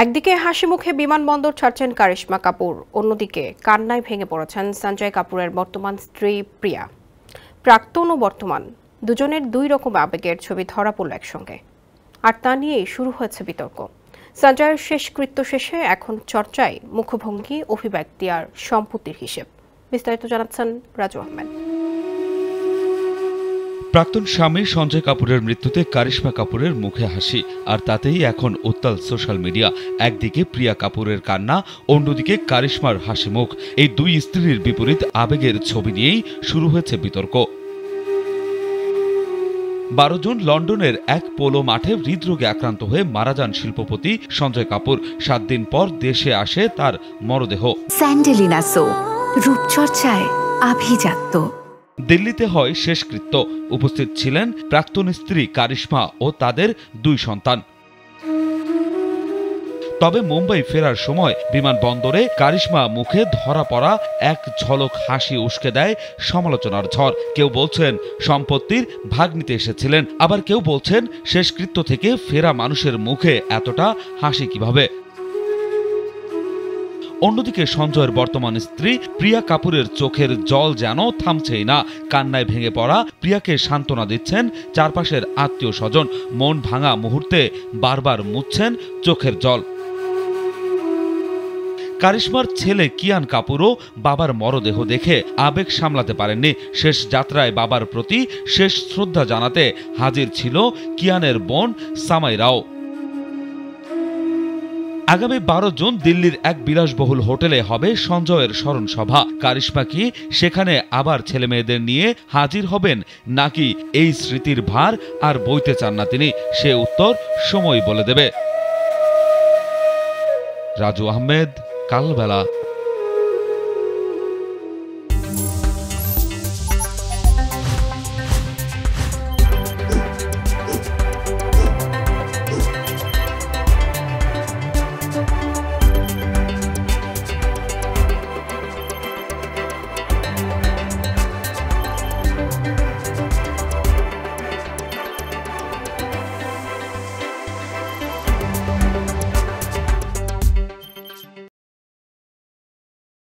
একদিকে হাসি মুখে বিমানবন্দর ছাড়ছেন কারিশমা কাপুর, অন্যদিকে কান্নায় ভেঙে পড়েছেন সঞ্জয় কাপুরের বর্তমান স্ত্রী প্রিয়া। প্রাক্তন ও বর্তমান দুজনের দুই রকম আবেগের ছবি ধরা পড়ল একসঙ্গে, আর তা নিয়েই শুরু হয়েছে বিতর্ক। সঞ্জয়ের শেষকৃত্য শেষে এখন চর্চায় মুখভঙ্গি, অভিব্যক্তি আর সম্পত্তির হিসেব। বিস্তারিত জানাচ্ছেন রাজু আহমেদ। প্রাক্তন স্বামী সঞ্জয় কাপুরের মৃত্যুতে কারিশমা কাপুরের মুখে হাসি, আর তাতেই এখন উত্তাল সোশ্যাল মিডিয়া। একদিকে প্রিয়া কাপুরের কান্না, অন্যদিকে কারিশমার হাসি মুখ। এই দুই স্ত্রীর বিপরীত আবেগের ছবি নিয়েই শুরু হয়েছে বিতর্ক। 12 জুন লন্ডনের এক পোলো মাঠে হৃদরোগে আক্রান্ত হয়ে মারা যান শিল্পপতি সঞ্জয় কাপুর। 7 দিন পর দেশে আসে তার মরদেহ। স্যান্ডেলিনা সো, রূপচর্চায় আভিজাত্য। দিল্লিতে হয় শেষকৃত্য। উপস্থিত ছিলেন প্রাক্তন স্ত্রী কারিশমা ও তাদের 2 সন্তান। তবে মুম্বাই ফেরার সময় বিমানবন্দরে কারিশমা মুখে ধরা পড়া এক ঝলক হাসি উস্কে দেয় সমালোচনার ঝড়। কেউ বলছেন সম্পত্তির ভাগ নিতে এসেছিলেন, আবার কেউ বলছেন শেষকৃত্য থেকে ফেরা মানুষের মুখে এতটা হাসি কিভাবে। অন্যদিকে সঞ্জয়ের বর্তমান স্ত্রী প্রিয়া কাপুরের চোখের জল যেন থামছেই না। কান্নায় ভেঙে পড়া প্রিয়াকে সান্ত্বনা দিচ্ছেন চারপাশের আত্মীয় স্বজন। মন ভাঙা মুহূর্তে বারবার মুছছেন চোখের জল। কারিশমার ছেলে কিয়ান কাপুরও বাবার মরদেহ দেখে আবেগ সামলাতে পারেননি। শেষ যাত্রায় বাবার প্রতি শেষ শ্রদ্ধা জানাতে হাজির ছিল কিয়ানের বোন সামাইরাও। আগামী 12 জুন দিল্লির এক বিলাসবহুল হোটেলে হবে সঞ্জয়ের স্মরণ সভা। কারিশমা কি সেখানে আবার ছেলেমেয়েদের নিয়ে হাজির হবেন, নাকি এই স্মৃতির ভার আর বইতে চান না তিনি? সে উত্তর সময় বলে দেবে। রাজু আহমেদ, কালবেলা।